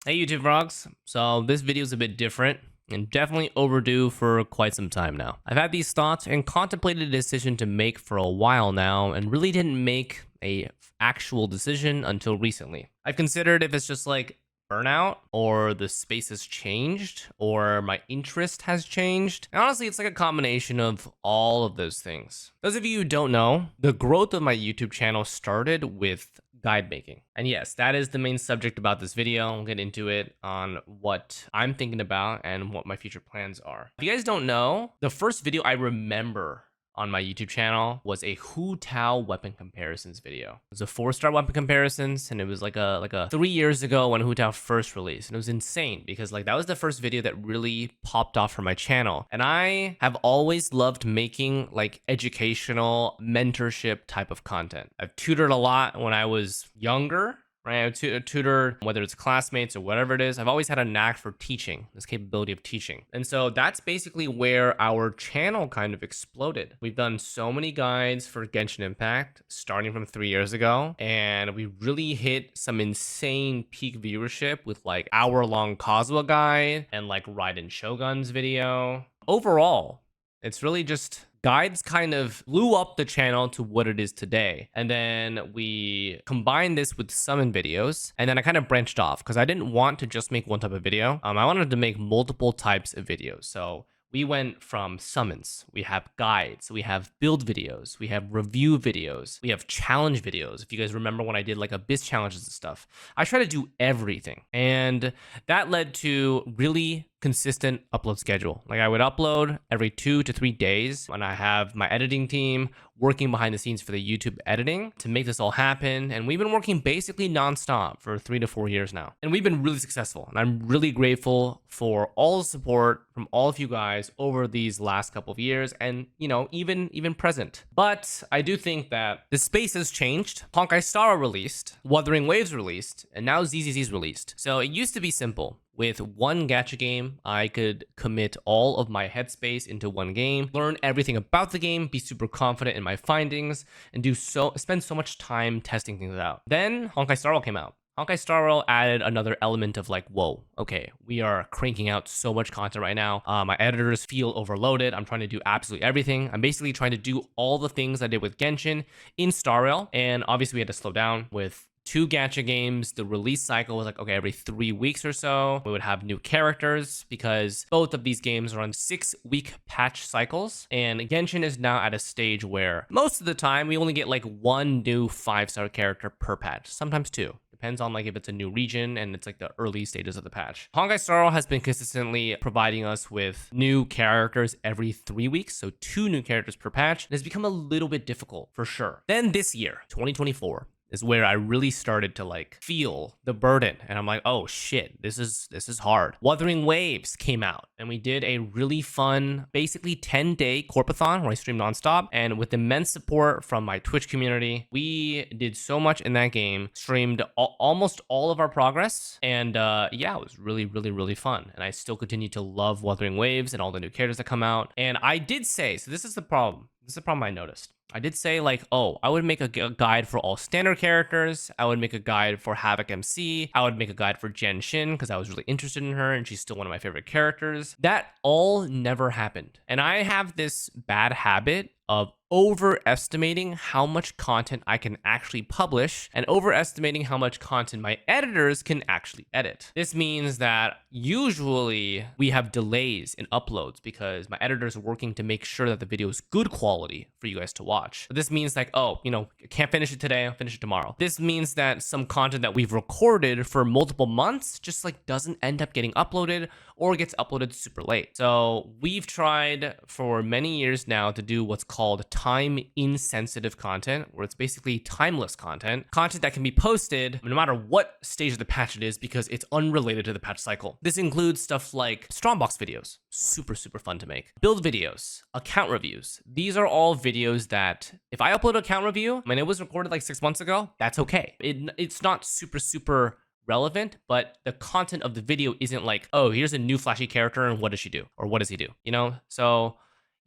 Hey YouTube vlogs. So this video is a bit different and definitely overdue for quite some time now. I've had these thoughts and contemplated a decision to make for a while now and really didn't make a actual decision until recently. I've considered if it's just like burnout or the space has changed or my interest has changed. And honestly, it's like a combination of all of those things. Those of you who don't know, the growth of my YouTube channel started with guide making. And yes, that is the main subject about this video. I'll get into it on what I'm thinking about and what my future plans are. If you guys don't know, the first video I remember on my YouTube channel was a Hu Tao weapon comparisons video. It was a 4-star weapon comparisons, and it was like a 3 years ago when Hu Tao first released. And it was insane because like that was the first video that really popped off for my channel. And I have always loved making like educational mentorship type of content. I've tutored a lot when I was younger. Right, I tutor, whether it's classmates or whatever it is. I've always had a knack for teaching, this capability of teaching. And so that's basically where our channel kind of exploded. We've done so many guides for Genshin Impact, starting from 3 years ago. And we really hit some insane peak viewership with like hour-long Kazuha guide and like Raiden Shogun's video. Overall, it's really just guides kind of blew up the channel to what it is today. And then we combined this with summon videos. And then I kind of branched off because I didn't want to just make one type of video. I wanted to make multiple types of videos. So we went from summons, we have guides, we have build videos, we have review videos, we have challenge videos. If you guys remember when I did like Abyss challenges and stuff, I try to do everything. And that led to really consistent upload schedule. Like I would upload every 2 to 3 days, and I have my editing team working behind the scenes for the YouTube editing to make this all happen. And we've been working basically nonstop for 3 to 4 years now. And we've been really successful. And I'm really grateful for all the support from all of you guys over these last couple of years and, you know, even present. But I do think that the space has changed. Honkai Star released, Wuthering Waves released, and now ZZZ's released. So it used to be simple. With one gacha game, I could commit all of my headspace into one game, learn everything about the game, be super confident in my findings, and spend so much time testing things out. Then Honkai Star Rail came out. Honkai Star Rail added another element of like, whoa, okay, we are cranking out so much content right now. My editors feel overloaded. I'm trying to do absolutely everything. I'm basically trying to do all the things I did with Genshin in Star Rail. And obviously we had to slow down with 2 gacha games. The release cycle was like, okay, every 3 weeks or so, we would have new characters because both of these games are on 6-week patch cycles. And Genshin is now at a stage where most of the time we only get like 1 new 5-star character per patch, sometimes 2. Depends on like if it's a new region and it's like the early stages of the patch. Honkai Star Rail has been consistently providing us with new characters every 3 weeks, so 2 new characters per patch. It has become a little bit difficult for sure. Then this year, 2024, is where I really started to like feel the burden. And I'm like, oh shit, this is hard. Wuthering Waves came out and we did a really fun, basically 10-day corpathon where I streamed nonstop. And with immense support from my Twitch community, we did so much in that game, streamed almost all of our progress. And yeah, it was really fun. And I still continue to love Wuthering Waves and all the new characters that come out. And I did say, so this is the problem. This is the problem I noticed. I did say like, oh, I would make a guide for all standard characters. I would make a guide for Havoc MC. I would make a guide for Genshin because I was really interested in her and she's still one of my favorite characters. That all never happened. And I have this bad habit of overestimating how much content I can actually publish and overestimating how much content my editors can actually edit. This means that usually we have delays in uploads because my editors are working to make sure that the video is good quality for you guys to watch. But this means like, oh, you know, I can't finish it today, I'll finish it tomorrow. This means that some content that we've recorded for multiple months just like doesn't end up getting uploaded or gets uploaded super late. So we've tried for many years now to do what's called time insensitive content, where it's basically timeless content that can be posted no matter what stage of the patch it is because it's unrelated to the patch cycle. This includes stuff like Strongbox videos, super fun to make, build videos, account reviews. These are all videos that if I upload an account review and it was recorded like 6 months ago, that's okay. It's not super relevant, but the content of the video isn't like, oh, here's a new flashy character and what does she do or what does he do, you know? So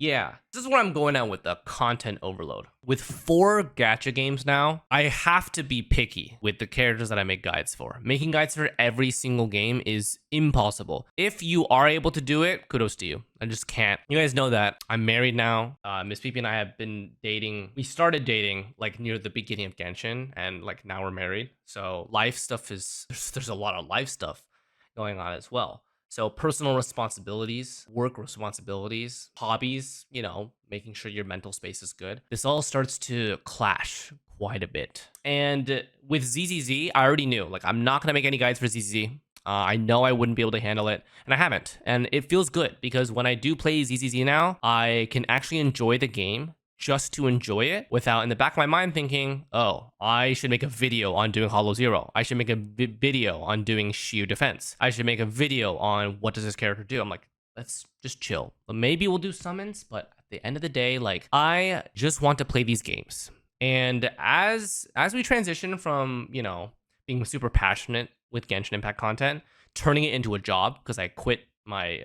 Yeah, this is what I'm going at with the content overload. With 4 gacha games now, I have to be picky with the characters that I make guides for. Making guides for every single game is impossible. If you are able to do it, kudos to you. I just can't. You guys know that I'm married now. Miss Peepee and I have been dating. We started dating like near the beginning of Genshin, and like now we're married. So life stuff is, there's a lot of life stuff going on as well. So personal responsibilities, work responsibilities, hobbies, making sure your mental space is good. This all starts to clash quite a bit. And with ZZZ, I already knew, like, I'm not going to make any guides for ZZZ. I know I wouldn't be able to handle it, and I haven't. And it feels good because when I do play ZZZ now, I can actually enjoy the game just to enjoy it without in the back of my mind thinking, oh, I should make a video on doing Hollow Zero. I should make a video on doing Shield Defense. I should make a video on what does this character do. I'm like, let's just chill. But maybe we'll do summons, but at the end of the day, like, I just want to play these games. And as we transition from, being super passionate with Genshin Impact content, turning it into a job, because I quit my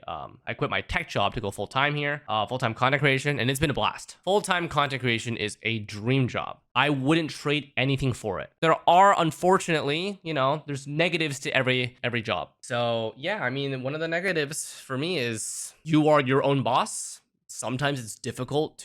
tech job to go full-time here, full-time content creation, and it's been a blast. Full-time content creation is a dream job. I wouldn't trade anything for it. There are, unfortunately, there's negatives to every job. So yeah, I mean, one of the negatives for me is you are your own boss. Sometimes it's difficult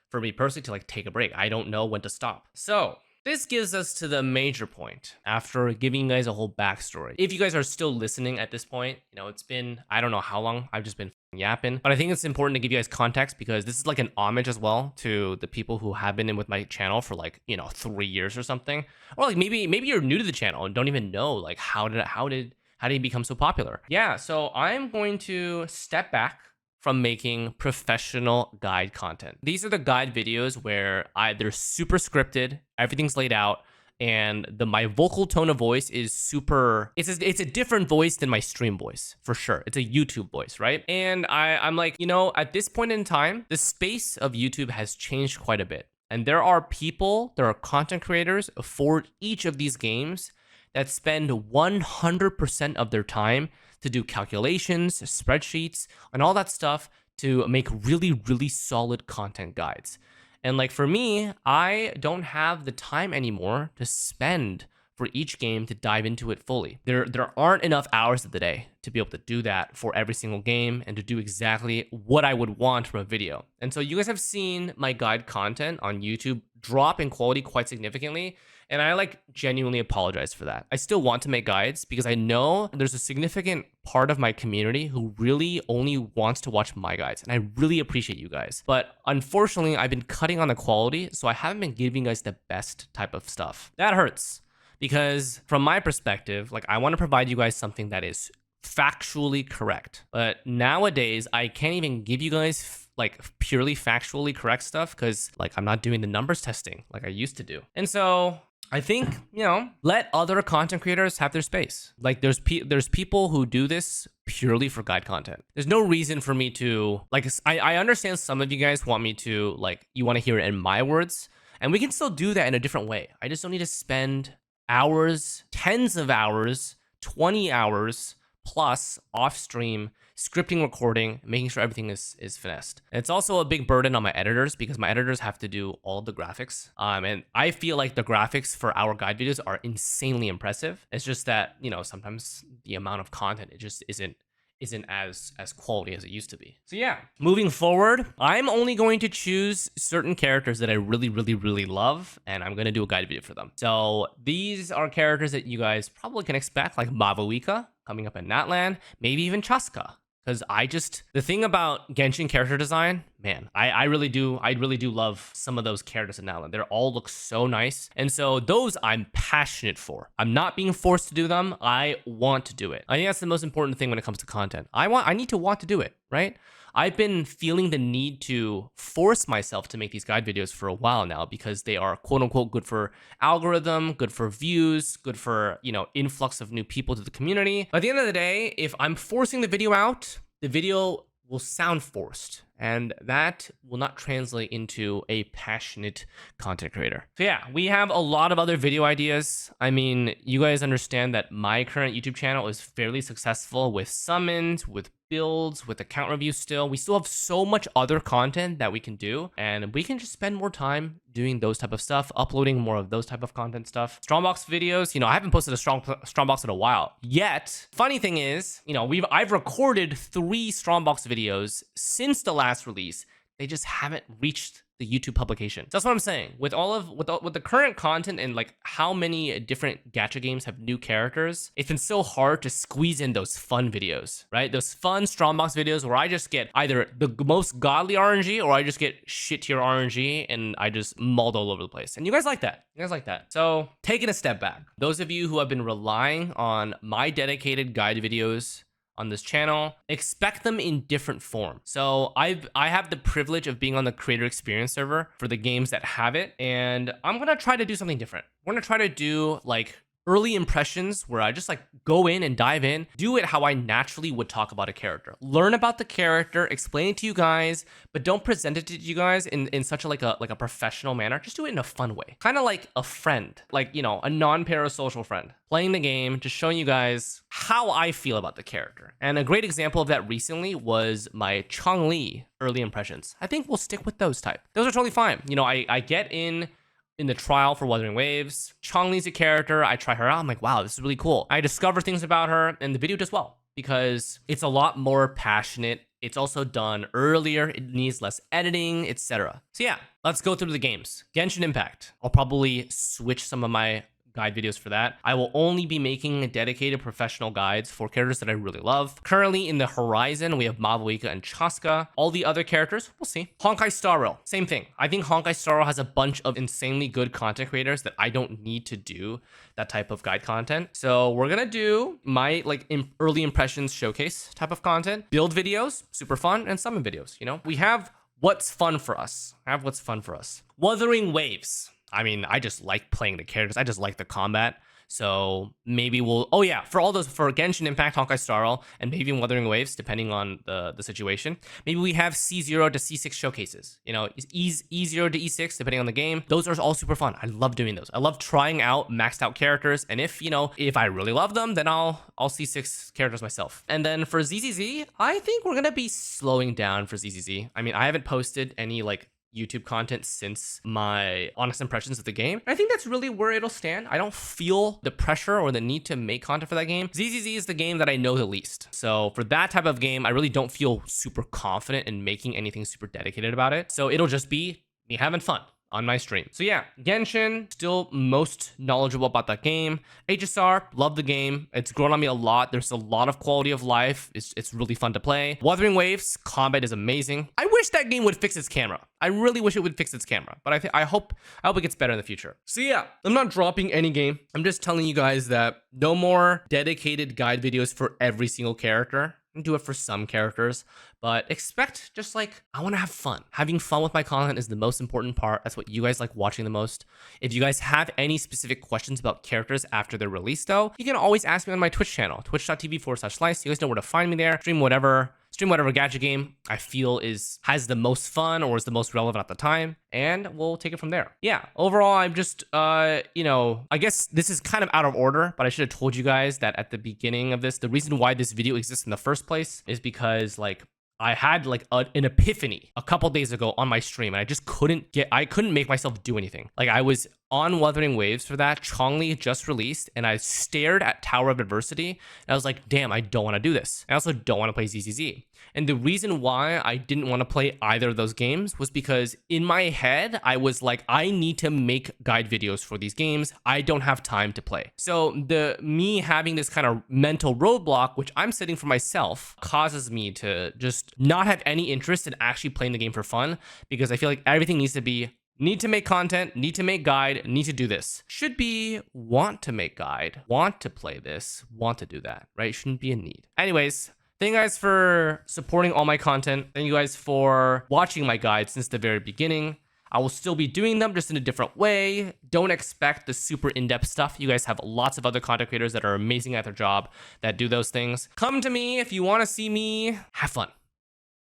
for me personally to like take a break. I don't know when to stop. So this gives us to the major point after giving you guys a whole backstory. If you guys are still listening at this point, it's been, I don't know how long, I've just been yapping, but I think it's important to give you guys context because this is like an homage as well to the people who have been in with my channel for like, 3 years or something. Or like maybe you're new to the channel and don't even know like how did he become so popular? Yeah, so I'm going to step back from making professional guide content. These are the guide videos where they're super scripted, everything's laid out, and my vocal tone of voice is super, it's a different voice than my stream voice, for sure. It's a YouTube voice, right? And I'm like, at this point in time, the space of YouTube has changed quite a bit. And there are content creators for each of these games that spend 100% of their time to do calculations, spreadsheets, and all that stuff to make really, really solid content guides. And like for me, I don't have the time anymore to spend for each game to dive into it fully. There aren't enough hours of the day to be able to do that for every single game and to do exactly what I would want from a video. And so you guys have seen my guide content on YouTube drop in quality quite significantly. And I like genuinely apologize for that. I still want to make guides because I know there's a significant part of my community who really only wants to watch my guides. And I really appreciate you guys. But unfortunately, I've been cutting on the quality, so I haven't been giving you guys the best type of stuff. That hurts because from my perspective, like I want to provide you guys something that is factually correct. But nowadays, I can't even give you guys like purely factually correct stuff because like I'm not doing the numbers testing like I used to do. And so I think, let other content creators have their space. Like there's people who do this purely for guide content. There's no reason for me to, like, I understand some of you guys want me to, like, you want to hear it in my words, and we can still do that in a different way. I just don't need to spend hours, tens of hours, 20 hours plus off stream scripting, recording, making sure everything is finessed. And it's also a big burden on my editors because my editors have to do all the graphics. And I feel like the graphics for our guide videos are insanely impressive. It's just that, sometimes the amount of content, it just isn't as quality as it used to be. So yeah, moving forward, I'm only going to choose certain characters that I really, really, really love, and I'm going to do a guide video for them. So these are characters that you guys probably can expect, like Mavuika coming up in Natlan, maybe even Chaska. Because the thing about Genshin character design, man, I really do love some of those characters in Natlan. They all look so nice. And so those I'm passionate for. I'm not being forced to do them. I want to do it. I think that's the most important thing when it comes to content. I need to want to do it, right? I've been feeling the need to force myself to make these guide videos for a while now because they are quote unquote good for algorithm, good for views, good for, influx of new people to the community. But at the end of the day, if I'm forcing the video out, the video will sound forced, and that will not translate into a passionate content creator. So yeah, we have a lot of other video ideas. I mean, you guys understand that my current YouTube channel is fairly successful with summons, with builds, with account reviews still. We still have so much other content that we can do, and we can just spend more time doing those type of stuff, uploading more of those type of content stuff. Strongbox videos, I haven't posted a Strongbox in a while. Yet, funny thing is, I've recorded 3 Strongbox videos since the last release. They just haven't reached the YouTube publication. So that's what I'm saying. With the current content and like how many different gacha games have new characters, it's been so hard to squeeze in those fun videos, right? Those fun Strongbox videos where I just get either the most godly RNG or I just get shit tier RNG and I just mulled all over the place. And you guys like that. You guys like that. So taking a step back, those of you who have been relying on my dedicated guide videos on this channel, expect them in different form. So I have the privilege of being on the creator experience server for the games that have it, and I'm gonna try to do something different. We're gonna try to do like early impressions where I just like go in and dive in, do it how I naturally would talk about a character. Learn about the character, explain it to you guys, but don't present it to you guys in such a professional manner. Just do it in a fun way. Kind of like a friend, like, a non-parasocial friend playing the game, just showing you guys how I feel about the character. And a great example of that recently was my Xlice early impressions. I think we'll stick with those type. Those are totally fine. I get in the trial for Wuthering Waves. Xlice's a character. I try her out. I'm like, wow, this is really cool. I discover things about her, and the video does well because it's a lot more passionate. It's also done earlier. It needs less editing, etc. So yeah, let's go through the games. Genshin Impact. I'll probably switch some of my guide videos for that. I will only be making dedicated professional guides for characters that I really love. Currently in the horizon, we have Mabuika and Chaska. All the other characters, we'll see. Honkai Star Rail, same thing. I think Honkai Star Rail has a bunch of insanely good content creators that I don't need to do that type of guide content. So we're gonna do my early impressions showcase type of content, build videos, super fun, and summon videos. We have what's fun for us. Wuthering Waves. I just like playing the characters. I just like the combat. So maybe we'll, for Genshin Impact, Honkai Star Rail, and maybe in Wuthering Waves, depending on the situation, maybe we have C0 to C6 showcases. E0 to E6, depending on the game. Those are all super fun. I love doing those. I love trying out maxed out characters. And if I really love them, then I'll C6 characters myself. And then for ZZZ, I think we're going to be slowing down for ZZZ. I haven't posted any YouTube content since my honest impressions of the game. I think that's really where it'll stand. I don't feel the pressure or the need to make content for that game. ZZZ is the game that I know the least. So for that type of game, I really don't feel super confident in making anything super dedicated about it. So it'll just be me having fun on my stream. So yeah, Genshin, still most knowledgeable about that game. HSR, love the game. It's grown on me a lot. There's a lot of quality of life. It's really fun to play. Wuthering Waves, combat is amazing. I wish that game would fix its camera. I really wish it would fix its camera, but I hope it gets better in the future. So yeah, I'm not dropping any game. I'm just telling you guys that no more dedicated guide videos for every single character. Do it for some characters, but expect just I want to have fun. Having fun with my content is the most important part. That's what you guys like watching the most. If you guys have any specific questions about characters after they're released though, you can always ask me on my Twitch channel, twitch.tv/Xlice. You guys know where to find me there. Stream whatever gacha game I feel has the most fun or is the most relevant at the time, and we'll take it from there. Yeah, overall, I'm just, I guess this is kind of out of order, but I should have told you guys that at the beginning of this, the reason why this video exists in the first place is because, I had an epiphany a couple days ago on my stream, and I couldn't make myself do anything. I was on Wuthering Waves for that. Xlice just released, and I stared at Tower of Adversity, and I was like, damn, I don't want to do this. I also don't want to play ZZZ. And the reason why I didn't want to play either of those games was because in my head, I was like, I need to make guide videos for these games. I don't have time to play. So me having this kind of mental roadblock, which I'm setting for myself, causes me to just not have any interest in actually playing the game for fun, because I feel like everything needs to be need to make content, need to make guide, need to do this. Should be want to make guide, want to play this, want to do that, right? Shouldn't be a need. Anyways, thank you guys for supporting all my content. Thank you guys for watching my guides since the very beginning. I will still be doing them just in a different way. Don't expect the super in-depth stuff. You guys have lots of other content creators that are amazing at their job that do those things. Come to me if you want to see me have fun.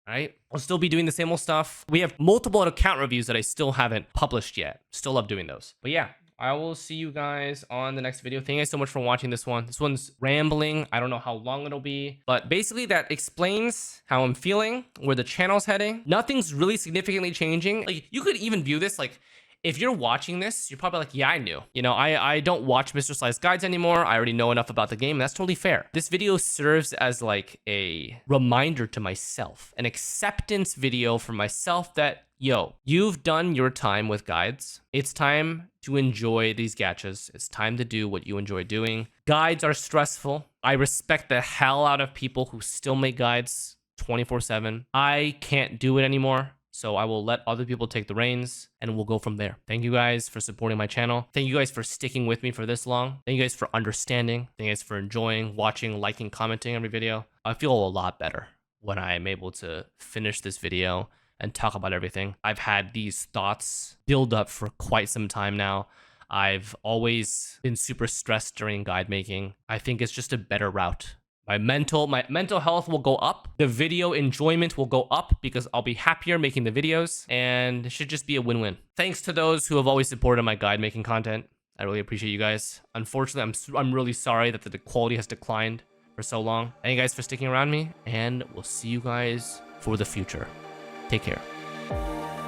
All right, I'll still be doing the same old stuff. We have multiple account reviews that I still haven't published yet. Still love doing those. But yeah, I will see you guys on the next video. Thank you guys so much for watching this one. This one's rambling. I don't know how long it'll be, but basically that explains how I'm feeling, where the channel's heading. Nothing's really significantly changing. Like, you could even view this like, if you're watching this, you're probably like, yeah, I knew. You know, I don't watch Mr. Xlice guides anymore. I already know enough about the game. And that's totally fair. This video serves as like a reminder to myself, an acceptance video for myself that, yo, you've done your time with guides. It's time to enjoy these gachas. It's time to do what you enjoy doing. Guides are stressful. I respect the hell out of people who still make guides 24/7. I can't do it anymore. So I will let other people take the reins and we'll go from there. Thank you guys for supporting my channel. Thank you guys for sticking with me for this long. Thank you guys for understanding. Thank you guys for enjoying, watching, liking, commenting every video. I feel a lot better when I am able to finish this video and talk about everything. I've had these thoughts build up for quite some time now. I've always been super stressed during guide making. I think it's just a better route. My mental health will go up. The video enjoyment will go up because I'll be happier making the videos, and it should just be a win-win. Thanks to those who have always supported my guide making content. I really appreciate you guys. Unfortunately, I'm really sorry that the quality has declined for so long. Thank you guys for sticking around me, and we'll see you guys for the future. Take care.